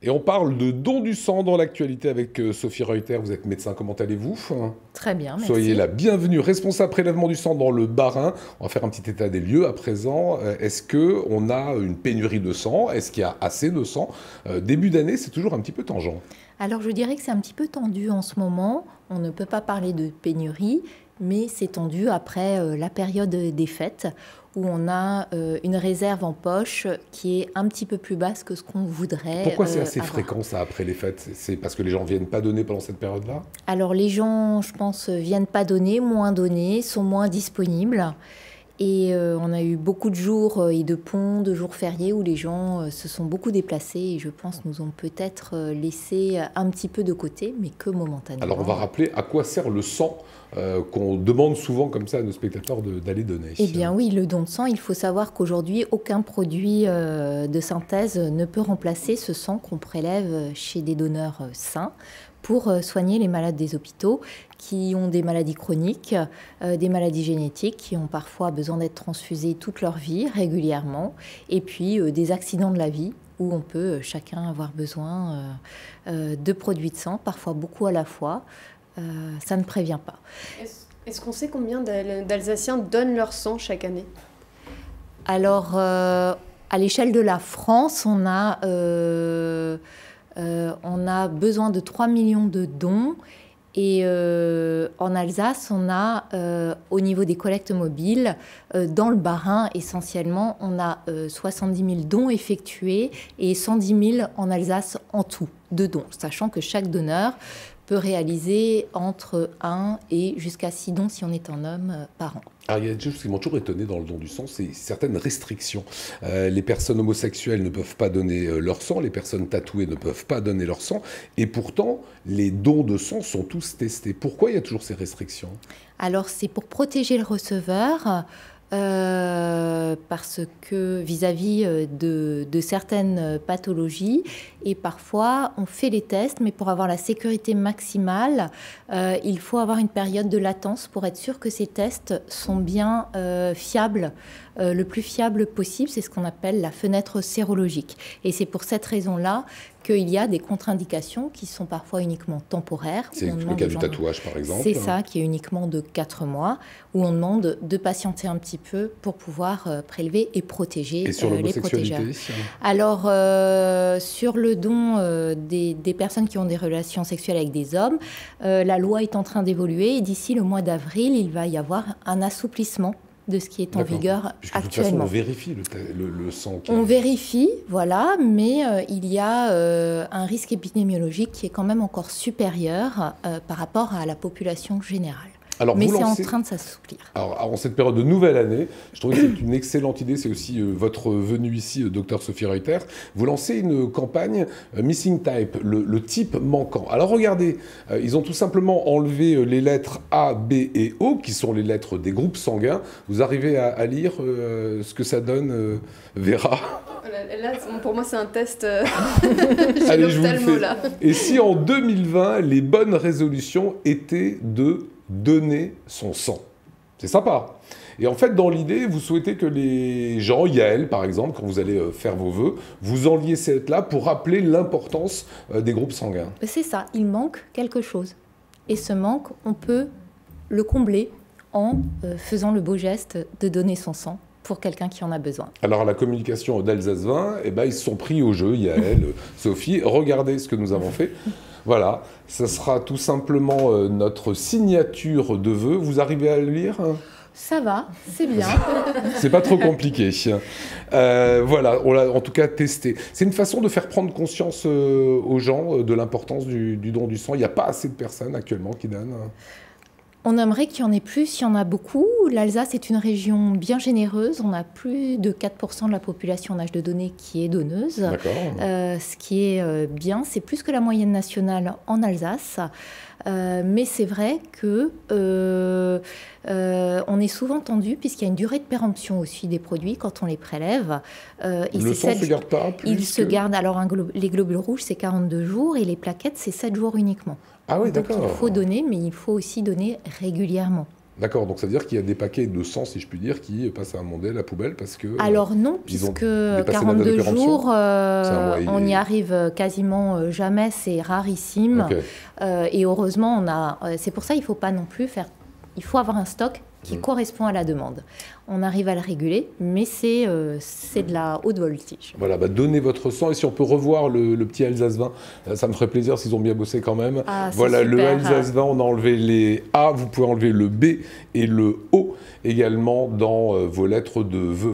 Et on parle de don du sang dans l'actualité avec Sophie Reuter. Vous êtes médecin, comment allez-vous? Très bien, merci. Soyez la bienvenue, responsable prélèvement du sang dans le Bas-Rhin. On va faire un petit état des lieux à présent. Est-ce qu'on a une pénurie de sang? Est-ce qu'il y a assez de sang? Début d'année, c'est toujours un petit peu tangent. Alors je dirais que c'est un petit peu tendu en ce moment. On ne peut pas parler de pénurie, mais c'est tendu après la période des fêtes, où on a une réserve en poche qui est un petit peu plus basse que ce qu'on voudrait. Pourquoi c'est assez avoir. fréquent ça après les fêtes? C'est parce que les gens ne viennent pas donner pendant cette période-là? Alors les gens, je pense, viennent pas donner, moins donner, sont moins disponibles. Et on a eu beaucoup de jours et de ponts, de jours fériés où les gens se sont beaucoup déplacés et je pense nous ont peut-être laissé un petit peu de côté, mais que momentanément. Alors on va rappeler à quoi sert le sang qu'on demande souvent comme ça à nos spectateurs d'aller donner. Eh bien oui, le don de sang, il faut savoir qu'aujourd'hui, aucun produit de synthèse ne peut remplacer ce sang qu'on prélève chez des donneurs sains pour soigner les malades des hôpitaux qui ont des maladies chroniques, des maladies génétiques, qui ont parfois besoin d'être transfusés toute leur vie, régulièrement, et puis des accidents de la vie où on peut chacun avoir besoin de produits de sang, parfois beaucoup à la fois. Ça ne prévient pas. Est-ce qu'on sait combien d'Alsaciens donnent leur sang chaque année? Alors, à l'échelle de la France, on a besoin de 3 millions de dons. Et en Alsace, on a, au niveau des collectes mobiles, dans le Bas-Rhin essentiellement, on a 70 000 dons effectués et 110 000 en Alsace en tout, de dons, sachant que chaque donneur peut réaliser entre 1 et jusqu'à 6 dons si on est un homme par an. Alors, il y a des choses qui m'ont toujours étonné dans le don du sang, c'est certaines restrictions. Les personnes homosexuelles ne peuvent pas donner leur sang, les personnes tatouées ne peuvent pas donner leur sang, et pourtant, les dons de sang sont tous testés. Pourquoi il y a toujours ces restrictions? Alors, c'est pour protéger le receveur, parce que vis-à-vis de certaines pathologies, et parfois on fait les tests, mais pour avoir la sécurité maximale, il faut avoir une période de latence pour être sûr que ces tests sont bien fiables. Le plus fiable possible, c'est ce qu'on appelle la fenêtre sérologique. Et c'est pour cette raison-là qu'il y a des contre-indications qui sont parfois uniquement temporaires. C'est le cas du tatouage, par exemple. C'est ça, qui est uniquement de 4 mois, où on demande de patienter un petit peu pour pouvoir prélever et protéger et sur les protégeurs. Alors, sur le don des personnes qui ont des relations sexuelles avec des hommes, la loi est en train d'évoluer et d'ici le mois d'avril, il va y avoir un assouplissement de ce qui est en vigueur puisque actuellement. De toute façon, on vérifie le sang. On vérifie, voilà, mais il y a un risque épidémiologique qui est quand même encore supérieur par rapport à la population générale. Alors, mais c'est en train de s'assouplir. Alors, en cette période de nouvelle année, je trouve que c'est une excellente idée. C'est aussi votre venue ici, docteur Sophie Reuter. Vous lancez une campagne Missing Type, le type manquant. Alors, regardez, ils ont tout simplement enlevé les lettres A, B et O, qui sont les lettres des groupes sanguins. Vous arrivez à lire ce que ça donne, Vera? Là, pour moi, c'est un test. Allez, je vous le fais. Et si en 2020, les bonnes résolutions étaient de donner son sang? C'est sympa. Et en fait, dans l'idée, vous souhaitez que les gens, Yael par exemple, quand vous allez faire vos vœux, vous enliez cette lettre-là pour rappeler l'importance des groupes sanguins. C'est ça, il manque quelque chose. Et ce manque, on peut le combler en faisant le beau geste de donner son sang pour quelqu'un qui en a besoin. Alors, à la communication d'Alsace 20, eh ben, ils se sont pris au jeu, Yael, Sophie. Regardez ce que nous avons fait. Voilà, ça sera tout simplement notre signature de vœux. Vous arrivez à le lire? Ça va, c'est bien. C'est pas trop compliqué. Voilà, on l'a en tout cas testé. C'est une façon de faire prendre conscience aux gens de l'importance du don du sang. Il n'y a pas assez de personnes actuellement qui donnent. On aimerait qu'il y en ait plus, il y en a beaucoup. L'Alsace est une région bien généreuse. On a plus de 4% de la population en âge de donner qui est donneuse. Ce qui est bien, c'est plus que la moyenne nationale en Alsace. Mais c'est vrai que on est souvent tendu puisqu'il y a une durée de péremption aussi des produits quand on les prélève. Le sang se garde pas plus Il se garde. Alors les globules rouges, c'est 42 jours et les plaquettes, c'est 7 jours uniquement. Ah oui, donc d'accord. il faut donner, mais il faut aussi donner régulièrement. D'accord, donc ça veut dire qu'il y a des paquets de sang, si je puis dire, qui passent à un moment donné à la poubelle parce que... Alors non, ils ont puisque dépassé la date de 42 péremption. jours, on n'y et- arrive quasiment jamais, c'est rarissime. Ok. Et heureusement, c'est pour ça qu'il ne faut pas non plus faire... Il faut avoir un stock qui correspond à la demande. On arrive à le réguler, mais c'est de la haute voltige. Voilà, donnez votre sang, et si on peut revoir le petit Alsace vin, ça me ferait plaisir s'ils ont bien bossé quand même. Ah, c'est Voilà, le super. Alsace vin, on a enlevé les A, vous pouvez enlever le B et le O également dans vos lettres de vœux.